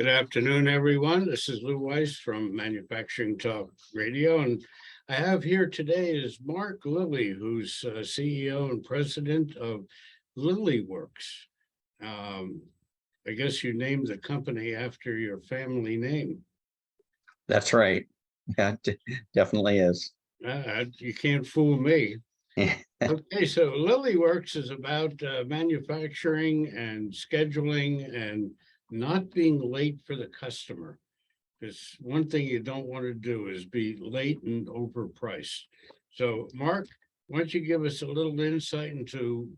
Good afternoon, everyone. This is Lou Weiss from Manufacturing Talk Radio, and I have here today is Mark Lilly, who's CEO and president of LillyWorks. I guess you named the company after your family name. That's right. Yeah, definitely is. You can't fool me. Okay, so LillyWorks is about manufacturing and scheduling and not being late for the customer. Because one thing you don't want to do is be late and overpriced. So, Mark, why don't you give us a little insight into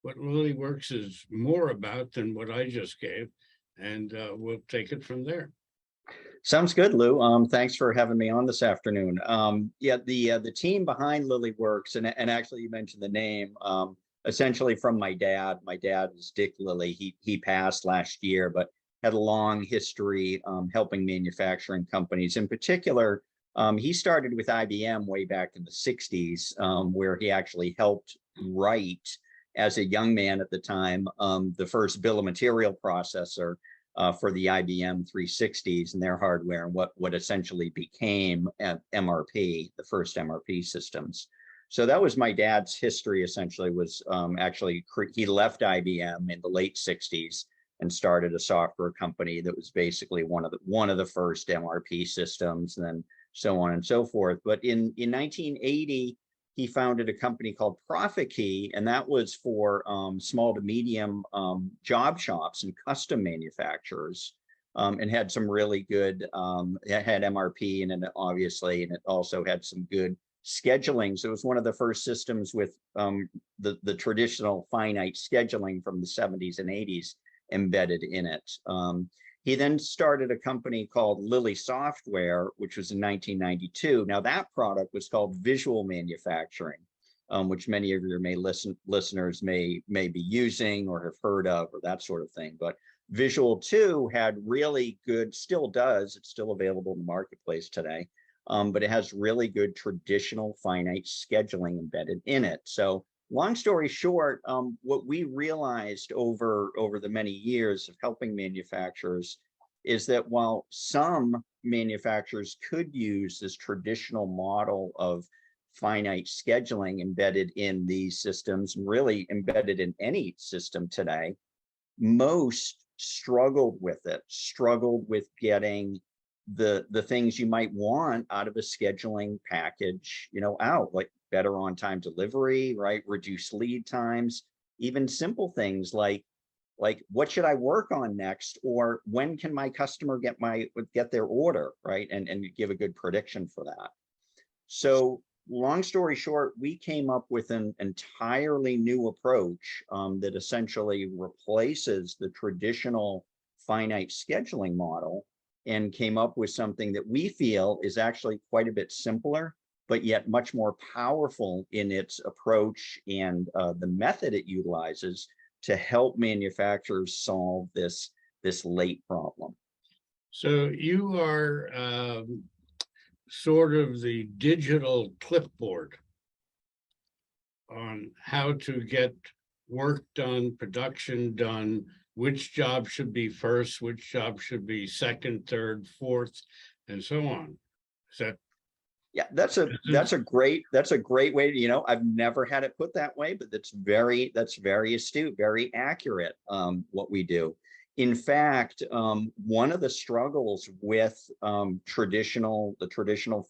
what LillyWorks is more about than what I just gave, and we'll take it from there. Sounds good, Lou. Thanks for having me on this afternoon. Yeah, the team behind LillyWorks, and actually you mentioned the name, essentially from my dad. My dad was Dick Lilly. He passed last year, but had a long history helping manufacturing companies. In particular, he started with IBM way back in the 60s, where he actually helped write, as a young man at the time, the first bill of material processor for the IBM 360s and their hardware, and what essentially became MRP, the first MRP systems. So that was my dad's history. Essentially, was he left IBM in the late 60s and started a software company that was basically one of the first MRP systems, and then so on and so forth. But in 1980, he founded a company called Profit Key, and that was for small to medium job shops and custom manufacturers, and had some really good, it had MRP in it, obviously, and it also had some good scheduling. So it was one of the first systems with the traditional finite scheduling from the 70s and 80s embedded in it. He then started a company called Lilly Software, which was in 1992. Now that product was called Visual Manufacturing, which many of your listeners may be using or have heard of, or that sort of thing. But Visual 2 had really good, still does, it's still available in the marketplace today, but it has really good traditional finite scheduling embedded in it. So long story short, what we realized over the many years of helping manufacturers is that while some manufacturers could use this traditional model of finite scheduling embedded in these systems, and really embedded in any system today, most struggled with it, struggled with getting the things you might want out of a scheduling package, out, like better on-time delivery, right? Reduce lead times, even simple things like what should I work on next, or when can my customer get their order, right? And give a good prediction for that. So long story short, we came up with an entirely new approach that essentially replaces the traditional finite scheduling model, and came up with something that we feel is actually quite a bit simpler, but yet much more powerful in its approach and the method it utilizes to help manufacturers solve this late problem. So you are sort of the digital clipboard on how to get work done, production done, which job should be first, which job should be second, third, fourth, and so on. Is that? Yeah, that's a great way to, I've never had it put that way, but that's very astute, very accurate, what we do. In fact, one of the struggles with the traditional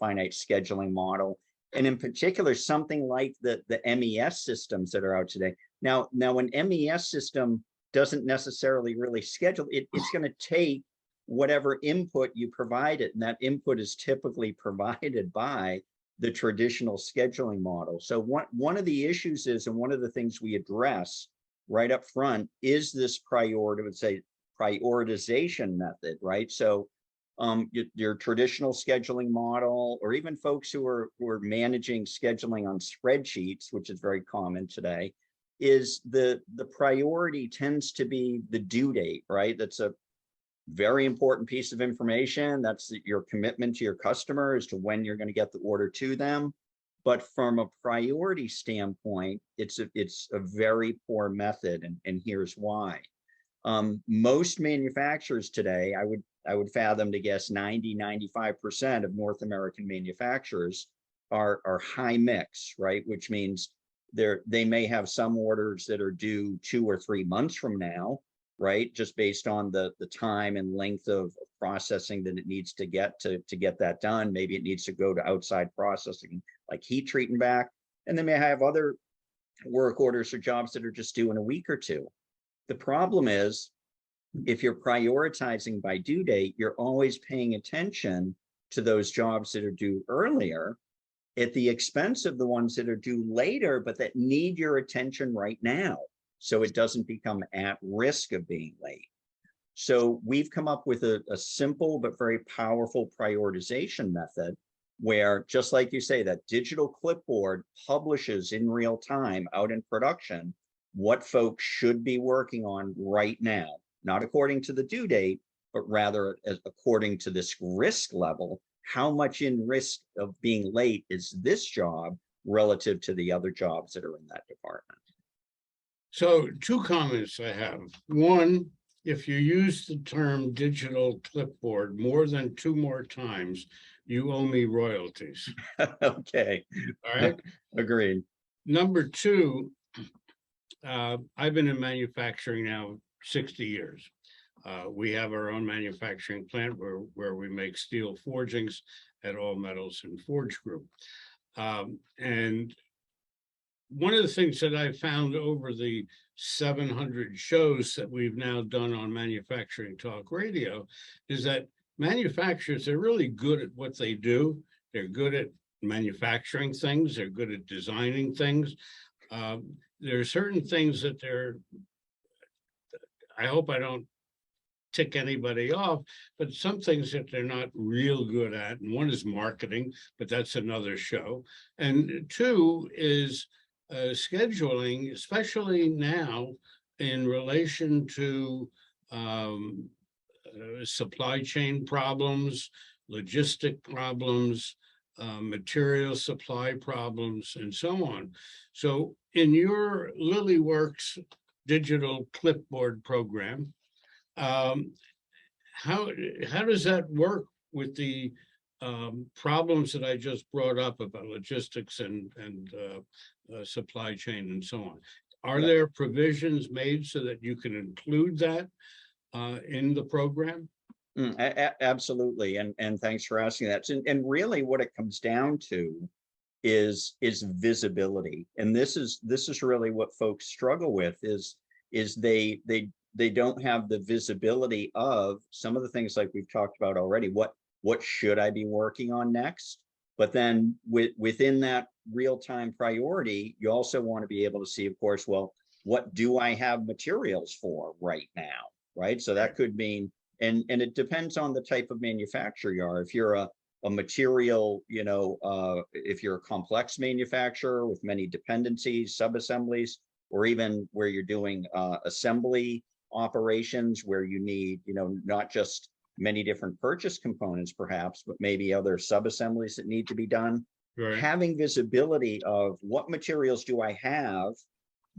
finite scheduling model, and in particular something like the MES systems that are out today. Now an MES system doesn't necessarily really schedule it. It's going to take whatever input you provide it, and that input is typically provided by the traditional scheduling model. So one of the issues is, and one of the things we address right up front, is this prioritization method, right? So your traditional scheduling model, or even folks who are managing scheduling on spreadsheets, which is very common today, is the priority tends to be the due date, right? That's a very important piece of information. That's your commitment to your customer as to when you're going to get the order to them. But from a priority standpoint, it's a very poor method, and here's why. Most manufacturers today, I would fathom to guess 90–95% of North American manufacturers are high mix, right? Which means they may have some orders that are due 2 or 3 months from now, right? Just based on the time and length of processing that it needs to get that done. Maybe it needs to go to outside processing, like heat treating back. And they may have other work orders or jobs that are just due in a week or two. The problem is, if you're prioritizing by due date, you're always paying attention to those jobs that are due earlier at the expense of the ones that are due later, but that need your attention right now, so it doesn't become at risk of being late. So we've come up with a simple but very powerful prioritization method where, just like you say, that digital clipboard publishes in real time out in production what folks should be working on right now, not according to the due date, but rather according to this risk level. How much in risk of being late is this job relative to the other jobs that are in that department? So 2 comments I have. One, if you use the term digital clipboard more than 2 more times, you owe me royalties. Okay. All right. Agreed. Number 2, I've been in manufacturing now 60 years. We have our own manufacturing plant where we make steel forgings at All Metals and Forge Group. And one of the things that I found over the 700 shows that we've now done on Manufacturing Talk Radio is that manufacturers are really good at what they do. They're good at manufacturing things. They're good at designing things. There are certain things that I hope I don't tick anybody off, but some things that they're not real good at. And one is marketing, but that's another show. And 2 is scheduling, especially now in relation to supply chain problems, logistic problems, material supply problems, and so on. So in your LillyWorks digital clipboard program, how does that work with the problems that I just brought up about logistics and supply chain and so on? Are there provisions made so that you can include that in the program? Absolutely, and thanks for asking that. And really, what it comes down to is visibility, and this is really what folks struggle with is they don't have the visibility of some of the things like we've talked about already. What should I be working on next? But then within that real-time priority, you also want to be able to see, of course, well, what do I have materials for right now, right? So that could mean, and it depends on the type of manufacturer you are. If you're a material, if you're a complex manufacturer with many dependencies, sub-assemblies, or even where you're doing assembly operations where you need, not just many different purchase components perhaps, but maybe other sub-assemblies that need to be done. Right. Having visibility of what materials do I have,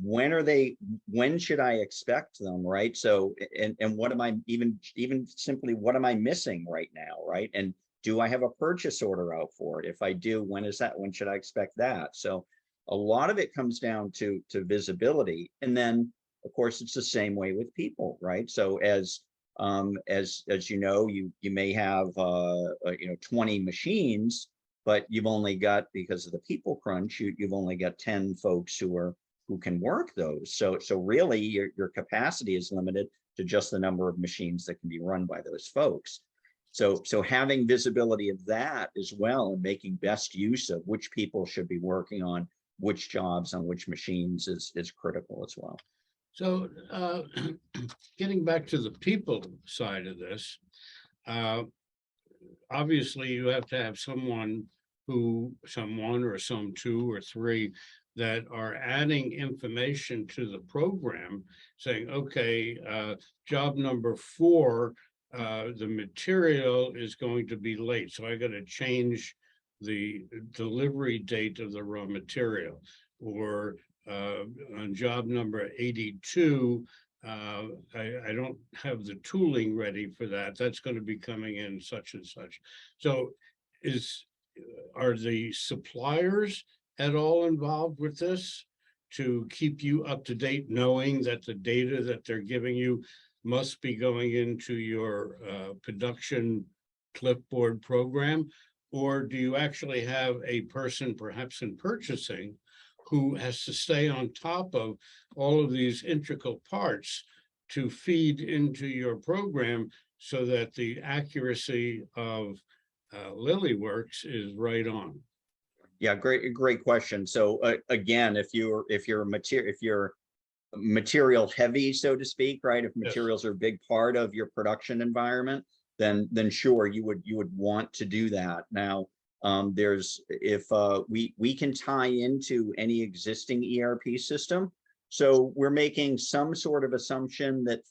when should I expect them, right? So, and what am I, even simply, what am I missing right now, right? And do I have a purchase order out for it? If I do, when is that? When should I expect that? So a lot of it comes down to visibility. And then, of course, it's the same way with people, right? So as you may have 20 machines, but you've only got, because of the people crunch, you've only got 10 folks who can work those. So really your capacity is limited to just the number of machines that can be run by those folks. So having visibility of that as well, and making best use of which people should be working on which jobs on which machines is critical as well. So getting back to the people side of this, obviously you have to have someone or some 2 or 3 that are adding information to the program saying, okay, job number 4, the material is going to be late. So I got to change the delivery date of the raw material. Or on job number 82, I don't have the tooling ready for that. That's going to be coming in such and such. So are the suppliers at all involved with this to keep you up to date, knowing that the data that they're giving you must be going into your production clipboard program? Or do you actually have a person perhaps in purchasing who has to stay on top of all of these integral parts to feed into your program so that the accuracy of LillyWorks is right on? Yeah, great question. So again, if you're material heavy, so to speak, right? If Yes. materials are a big part of your production environment, then sure, you would want to do that. Now, if we can tie into any existing ERP system. So we're making some sort of assumption that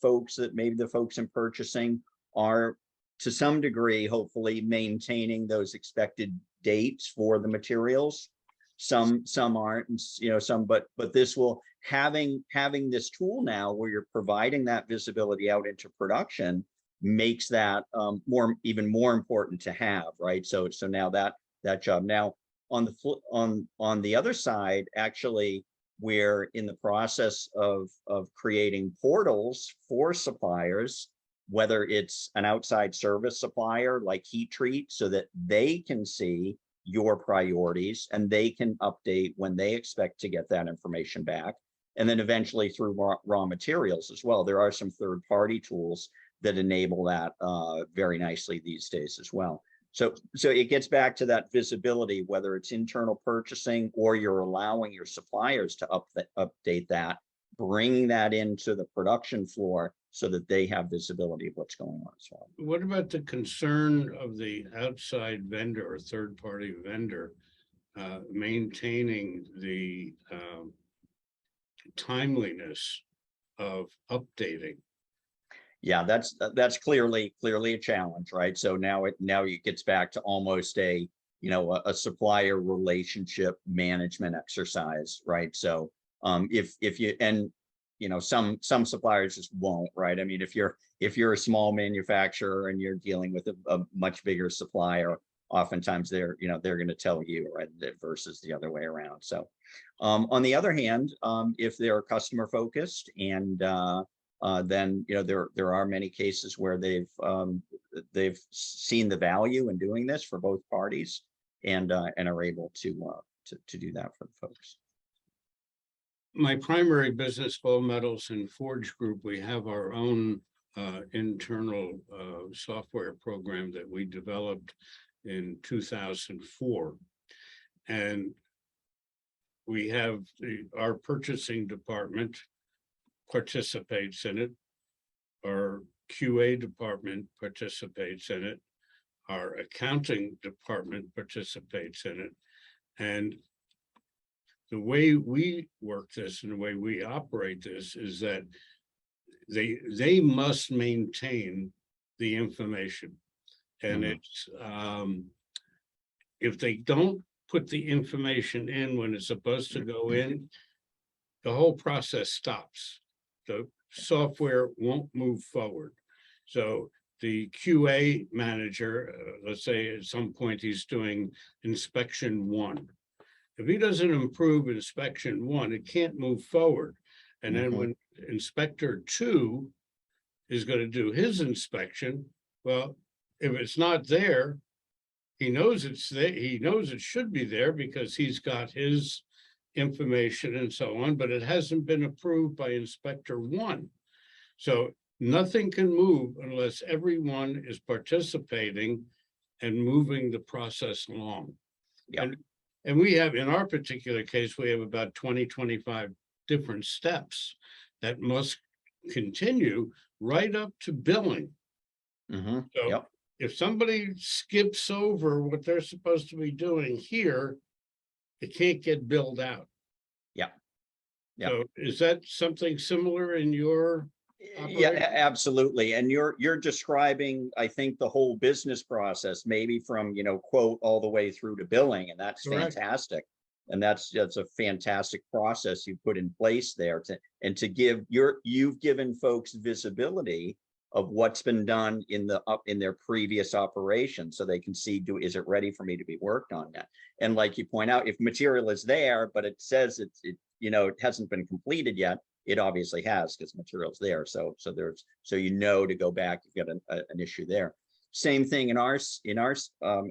maybe the folks in purchasing are to some degree, hopefully maintaining those expected dates for the materials. Some aren't, and some, but this will having this tool now where you're providing that visibility out into production makes that even more important to have, right? So now that job. Now on the other side, actually, we're in the process of creating portals for suppliers, whether it's an outside service supplier like Heat Treat, so that they can see your priorities and they can update when they expect to get that information back. And then eventually through raw materials as well. There are some third-party tools that enable that very nicely these days as well. So it gets back to that visibility, whether it's internal purchasing or you're allowing your suppliers to update that, bringing that into the production floor so that they have visibility of what's going on as well. What about the concern of the outside vendor or third-party vendor maintaining the timeliness of updating? Yeah, that's clearly a challenge, right? So now it gets back to almost a supplier relationship management exercise, right? So if you, and some suppliers just won't, right? I mean, if you're a small manufacturer and you're dealing with a much bigger supplier, oftentimes they're going to tell you, right, versus the other way around. So on the other hand, if they're customer focused and then there are many cases where they've seen the value in doing this for both parties and are able to do that for the folks. My primary business, Gold Metals and Forge Group, we have our own internal software program that we developed in 2004. And we have our purchasing department participates in it. Our QA department participates in it. Our accounting department participates in it. And the way we work this and the way we operate this is that they must maintain the information. And it's if they don't put the information in when it's supposed to go in, the whole process stops. The software won't move forward. So the QA manager, let's say at some point he's doing inspection 1. If he doesn't improve inspection 1, it can't move forward. And then when inspector 2 is going to do his inspection, well, if it's not there, he knows it's there. He knows it should be there because he's got his information and so on, but it hasn't been approved by inspector 1. So nothing can move unless everyone is participating and moving the process along. Yeah. And we have, in our particular case, we have about 20, 25 different steps that must continue right up to billing. So if somebody skips over what they're supposed to be doing here, it can't get billed out. Yeah. So is that something similar in your operation? Yeah, absolutely. And you're describing, I think, the whole business process, maybe from quote all the way through to billing, and that's Correct. fantastic. And that's a fantastic process you put in place there to give you've given folks visibility of what's been done in their previous operation, so they can see, is it ready for me to be worked on that? And like you point out, if material is there, but it says it hasn't been completed yet, it obviously has, because material's there. So to go back, you've got an issue there. Same thing in our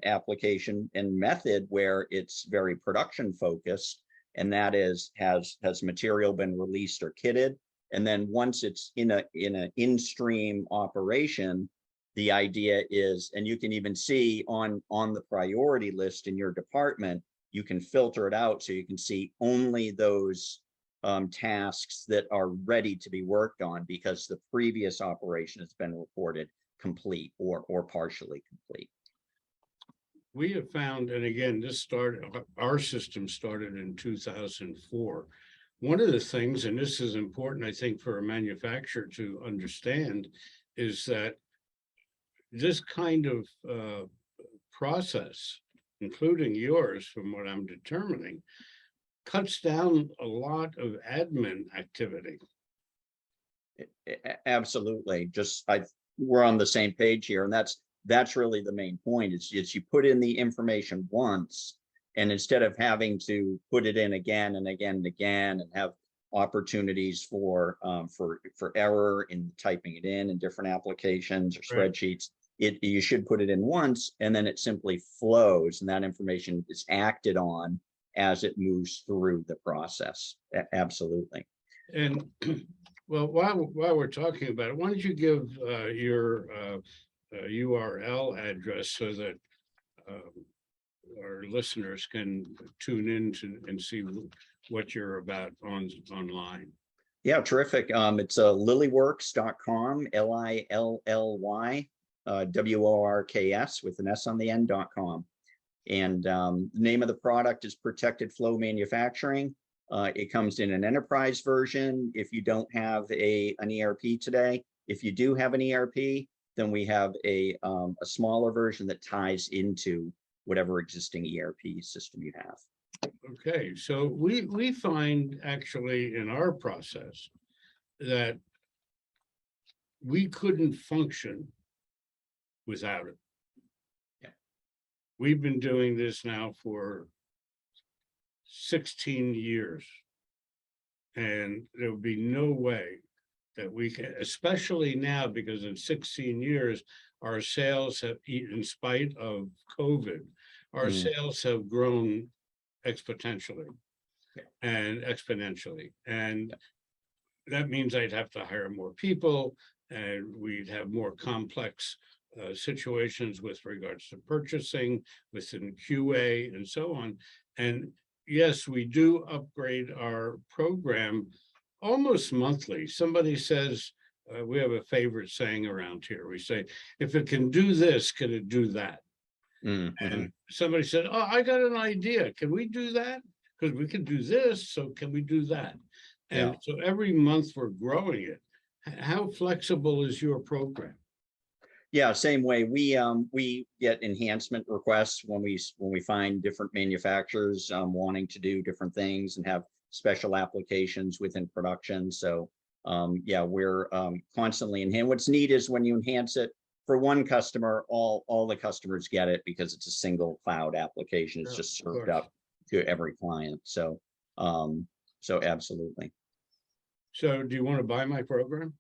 application and method, where it's very production focused, and that is, has material been released or kitted, and then once it's in an in-stream operation, the idea is, and you can even see on the priority list in your department, you can filter it out so you can see only those tasks that are ready to be worked on, because the previous operation has been reported complete or partially complete. We have found, and again, our system started in 2004. One of the things, and this is important, I think, for a manufacturer to understand, is that this kind of process, including yours, from what I'm determining, cuts down a lot of admin activity. Absolutely. We're on the same page here, and that's really the main point. Is you put in the information once, and instead of having to put it in again and again and again, and have opportunities for error in typing it in different applications or spreadsheets, you should put it in once, and then it simply flows, and that information is acted on as it moves through the process. Absolutely. And well, while we're talking about it, why don't you give your URL address so that our listeners can tune in and see what you're about online. Yeah, terrific. It's LillyWorks.com, LILLY, with an S on the end.com. And the name of the product is Protected Flow Manufacturing. It comes in an enterprise version if you don't have an ERP today. If you do have an ERP, then we have a smaller version that ties into whatever existing ERP system you have. Okay, so we find actually in our process that we couldn't function without it. Yeah. We've been doing this now for 16 years, and there would be no way that we can, especially now, because in 16 years, our sales have, in spite of COVID, our sales have grown exponentially and exponentially. And that means I'd have to hire more people, and we'd have more complex situations with regards to purchasing, within QA, and so on. And yes, we do upgrade our program almost monthly. Somebody says, we have a favorite saying around here. We say, if it can do this, can it do that? And somebody said, oh, I got an idea. Can we do that? Because we can do this, so can we do that? And so every month we're growing it. How flexible is your program? Yeah, same way. We get enhancement requests when we find different manufacturers wanting to do different things and have special applications within production. So yeah, we're constantly enhancing. What's neat is when you enhance it for one customer, all the customers get it because it's a single cloud application. It's just served up to every client. So so absolutely. So do you want to buy my program?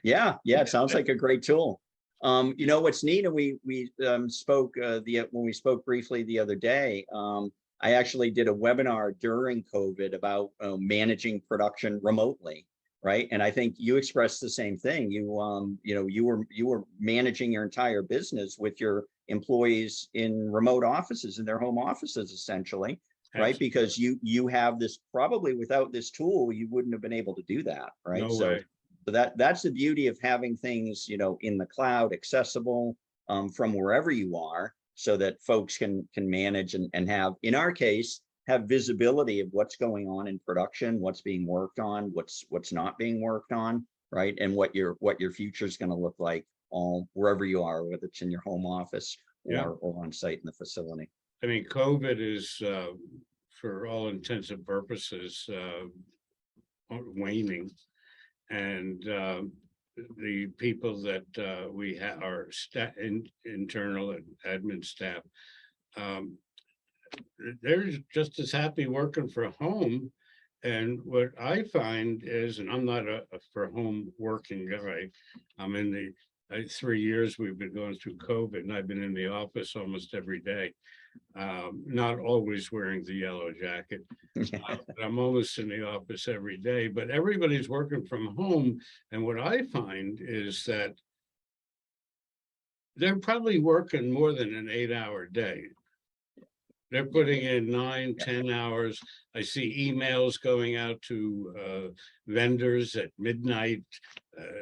Yeah, it sounds like a great tool. You know what's neat, and we spoke when we spoke briefly the other day. I actually did a webinar during COVID about managing production remotely, right? And I think you expressed the same thing. You were managing your entire business with your employees in remote offices, in their home offices, essentially, right? Because you have this, probably without this tool, you wouldn't have been able to do that, right? No way. So that's the beauty of having things, in the cloud, accessible from wherever you are, so that folks can manage and have, in our case, have visibility of what's going on in production, what's being worked on, what's not being worked on, right? And what your future is going to look like wherever you are, whether it's in your home office or on site in the facility. I mean, COVID is for all intents and purposes, waning. And the people that we have, our internal and admin staff, they're just as happy working from home. And what I find is, and I'm not a for home working guy, I'm in the 3 years we've been going through COVID, and I've been in the office almost every day, not always wearing the yellow jacket. I'm almost in the office every day, but everybody's working from home. And what I find is that they're probably working more than an 8-hour day. They're putting in 9, 10 hours. I see emails going out to vendors at midnight,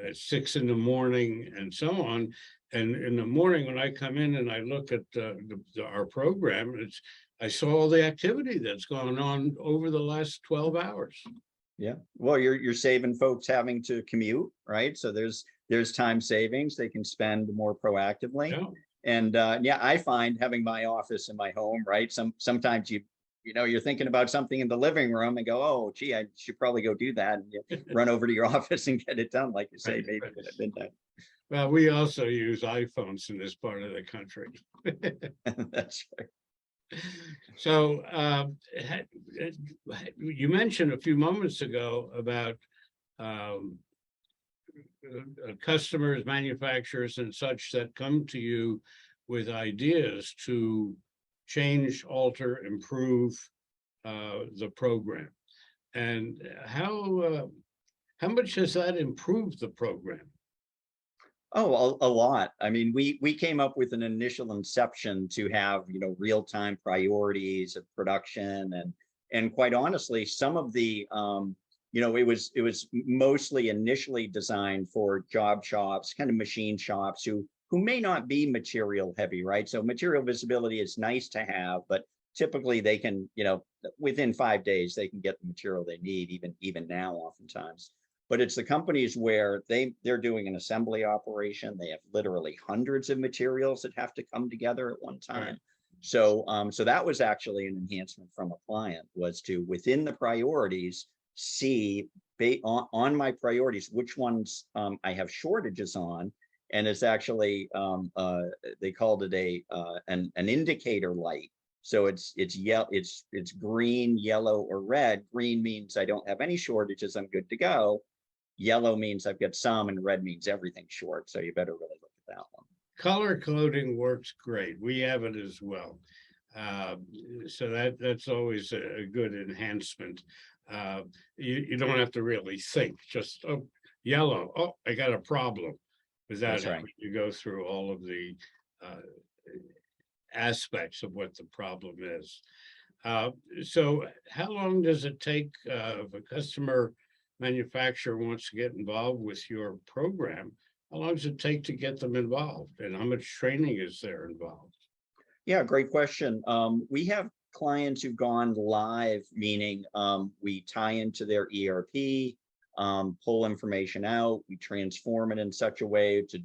at 6 in the morning, and so on. And in the morning, when I come in and I look at our program, I saw all the activity that's gone on over the last 12 hours. Yeah, well, you're saving folks having to commute, right? So there's time savings they can spend more proactively. Yeah. And yeah, I find having my office in my home, right? Sometimes you're thinking about something in the living room and go, oh, gee, I should probably go do that, and you run over to your office and get it done, like you say, maybe at midnight. Well, we also use iPhones in this part of the country. That's right. So you mentioned a few moments ago about customers, manufacturers, and such that come to you with ideas to change, alter, improve the program. And how much has that improved the program? Oh, a lot. I mean, we came up with an initial inception to have, real-time priorities of production, and quite honestly, some of the it was mostly initially designed for job shops, kind of machine shops who may not be material heavy, right? So material visibility is nice to have, but typically they can, within 5 days, they can get the material they need, even now oftentimes. But it's the companies where they're doing an assembly operation. They have literally hundreds of materials that have to come together at one time. Right. So that was actually an enhancement from a client, was to, within the priorities, see on my priorities which ones I have shortages on, and it's actually they called it an indicator light. So it's green, yellow, or red. Green means I don't have any shortages, I'm good to go. Yellow means I've got some, and red means everything's short. So you better really look at that one. Color coding works great. We have it as well. So that's always a good enhancement. You don't have to really think, just, oh, yellow, oh, I got a problem. Without having to go through all of the aspects of what the problem is. So how long does it take if a customer manufacturer wants to get involved with your program? How long does it take to get them involved, and how much training is there involved? Yeah, great question. We have clients who've gone live, meaning we tie into their ERP, pull information out, we transform it in such a way to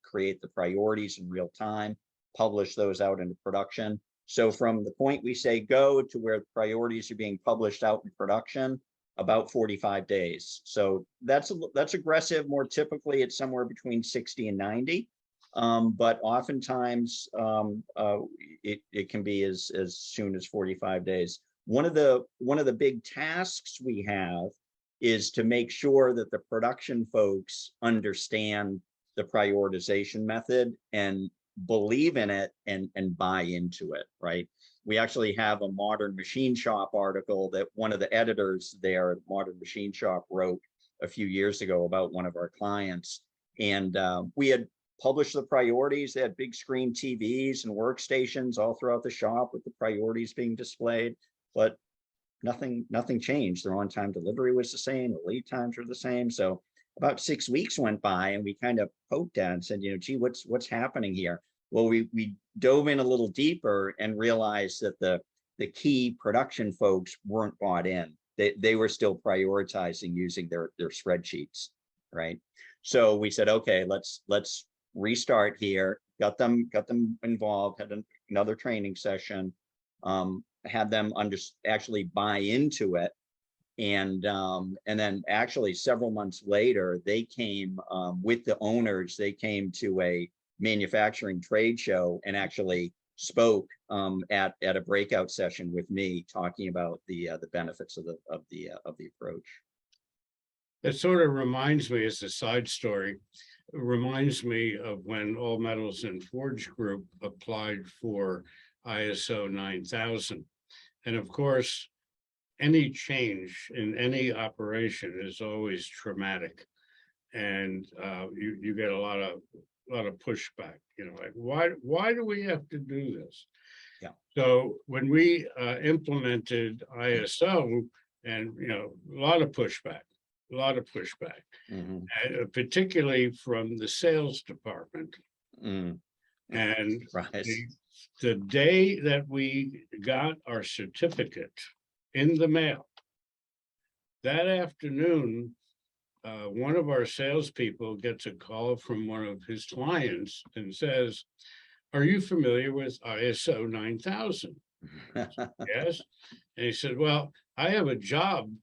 create the priorities in real time, publish those out into production. So from the point we say go to where the priorities are being published out in production, about 45 days. So that's aggressive. More typically, it's somewhere between 60 and 90. But oftentimes it can be as soon as 45 days. One of the big tasks we have is to make sure that the production folks understand the prioritization method and believe in it and buy into it, right? We actually have a Modern Machine Shop article that one of the editors there at Modern Machine Shop wrote a few years ago about one of our clients. And we had published the priorities. They had big screen TVs and workstations all throughout the shop with the priorities being displayed, but nothing changed. Their on-time delivery was the same, the lead times were the same. So about 6 weeks went by, and we kind of poked at and said, gee, what's happening here? Well, we dove in a little deeper and realized that the key production folks weren't bought in. They were still prioritizing using their spreadsheets, right? So we said, okay, let's restart here. Got them involved. Had another training session, and had them actually buy into it. And then actually several months later, they came with the owners, they came to a manufacturing trade show and actually spoke at a breakout session with me, talking about the benefits of the approach. It sort of reminds me, as a side story, it reminds me of when All Metals and Forge Group applied for ISO 9000. And of course, any change in any operation is always traumatic, and you get a lot of pushback. Like, why do we have to do this? Yeah. So when we implemented ISO, and a lot of pushback, particularly from the sales department. And Right. the day that we got our certificate in the mail, that afternoon, one of our salespeople gets a call from one of his clients and says, "Are you familiar with ISO 9000? Yes. And he said, "Well, I have a job.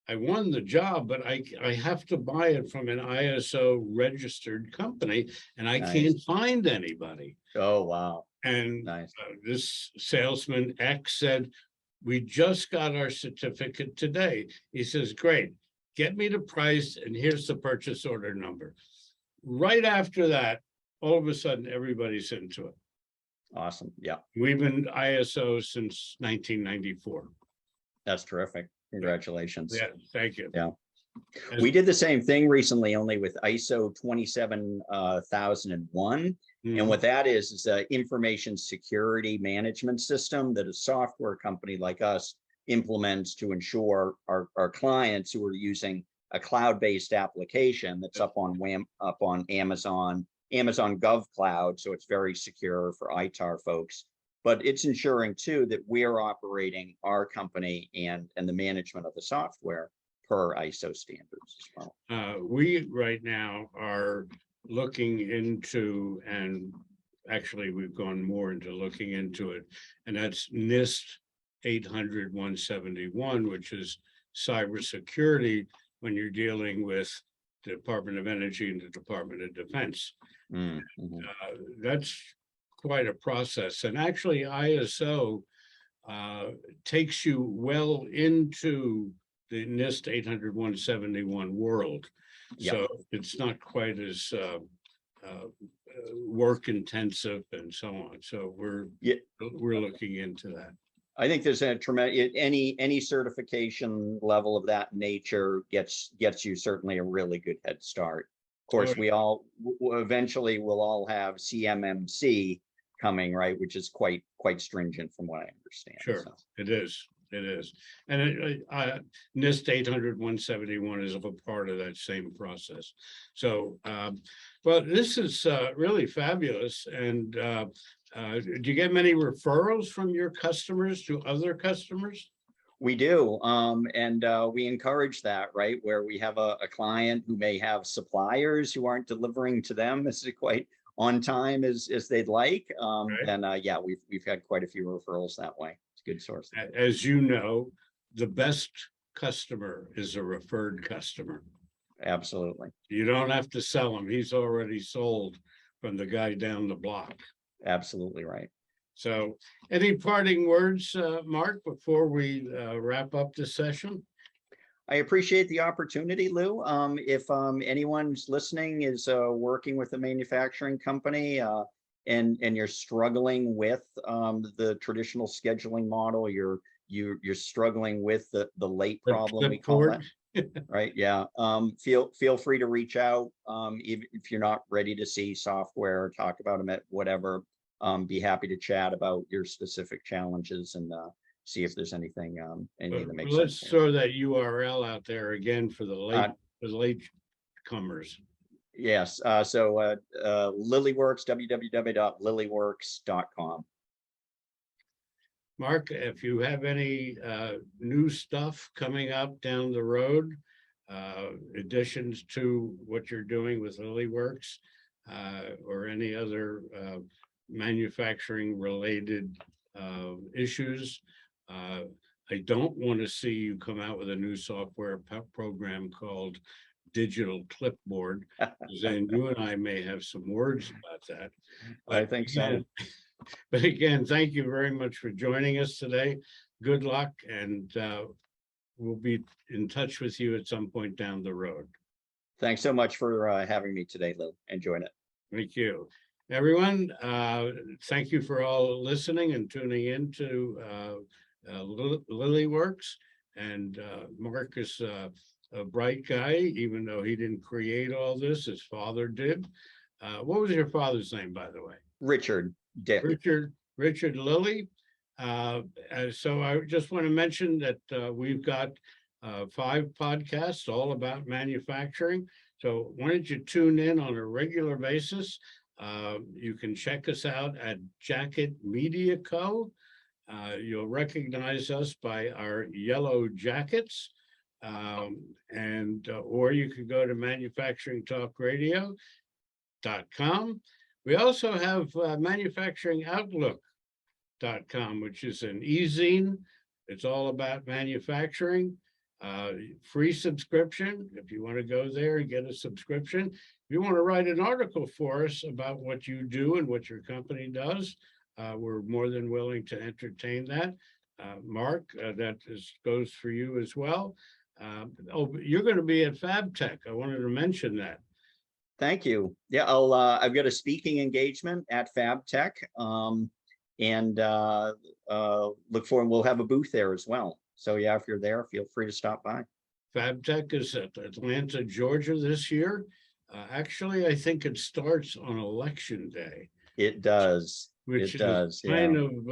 I won the job, but I have to buy it from an ISO registered company, and I Nice. can't find anybody." Oh, wow. And Nice. This salesman X said, "We just got our certificate today." He says, "Great, get me the price, and here's the purchase order number." Right after that, all of a sudden, everybody's into it. Awesome. Yeah, We've been ISO since 1994. that's terrific. Congratulations. Yeah, thank you. Yeah. We did the same thing recently, only with ISO 27001. And what that is an information security management system that a software company like us implements to ensure our clients who are using a cloud-based application that's up on Amazon Gov Cloud, so it's very secure for ITAR folks. But it's ensuring too that we're operating our company and the management of the software per ISO standards as well. We right now are looking into, and actually we've gone more into looking into it, and that's NIST 800-171, which is cybersecurity when you're dealing with the Department of Energy and the Department of Defense. That's quite a process. And actually ISO takes you well into the NIST 800-171 world. Yep. So it's not quite as work intensive and so on. So we're looking into that. I think there's a tremendous, any certification level of that nature gets you certainly a really good head start. Of course, we all eventually will all have CMMC coming, right, which is quite stringent from what I understand. Sure, so. It is. And NIST 800-171 is a part of that same process. So, well, this is really fabulous. And do you get many referrals from your customers to other customers? We do, and we encourage that, right? Where we have a client who may have suppliers who aren't delivering to them as quite on time as they'd like. Right. And yeah, we've had quite a few referrals that way. It's a good source. As you know, the best customer is a referred customer. Absolutely. You don't have to sell him. He's already sold from the guy down the block. Absolutely right. So any parting words, Mark, before we wrap up the session? I appreciate the opportunity, Lou. If anyone's listening is working with a manufacturing company and you're struggling with the traditional scheduling model, you're struggling with the late problem, we call it. Right. Yeah. Feel free to reach out. Even if you're not ready to see software, talk about them at whatever. Be happy to chat about your specific challenges and see if there's anything that makes sense. Let's throw that URL out there again for the late comers. Yes. So LillyWorks, www.lillyworks.com. Mark, if you have any new stuff coming up down the road, additions to what you're doing with LillyWorks, or any other manufacturing related issues, I don't want to see you come out with a new software program called Digital Clipboard, because then you and I may have some words about that. I think so. But again, thank you very much for joining us today. Good luck, and we'll be in touch with you at some point down the road. Thanks so much for having me today, Lou. Enjoying it. Thank you. Everyone, thank you for all listening and tuning in to LillyWorks. And Mark is a bright guy, even though he didn't create all this, his father did. What was your father's name, by the way? Richard Dick. Richard Lilly. So I just want to mention that we've got 5 podcasts all about manufacturing. So why don't you tune in on a regular basis? You can check us out at Jacket Media Co. You'll recognize us by our yellow jackets. Or you can go to manufacturingtalkradio.com. We also have manufacturingoutlook.com, which is an e-zine. It's all about manufacturing. Free subscription if you want to go there and get a subscription. If you want to write an article for us about what you do and what your company does, we're more than willing to entertain that. Mark, goes for you as well. You're going to be at FabTech. I wanted to mention that. Thank you. Yeah, I've got a speaking engagement at FabTech, and look forward. We'll have a booth there as well. So yeah, if you're there, feel free to stop by. FabTech is at Atlanta, Georgia this year. Actually, I think it starts on Election Day. It does. Which it does. Kind yeah. of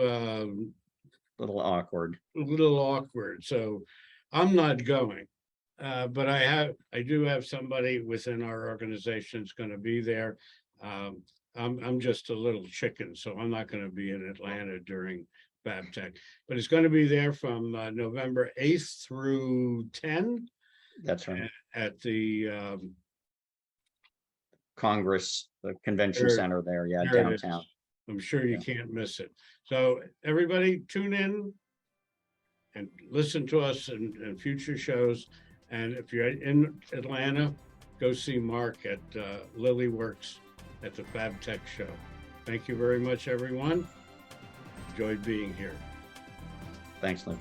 little awkward. A little awkward. So I'm not going. But I do have somebody within our organization that's going to be there. I'm just a little chicken, so I'm not going to be in Atlanta during FabTech, but it's going to be there from November 8th through 10. That's right. At the Congress, the convention center there, yeah, downtown. I'm sure you can't miss it. So everybody tune in and listen to us in future shows. And if you're in Atlanta, go see Mark at LillyWorks at the FabTech show. Thank you very much, everyone. Enjoyed being here. Thanks, Lou.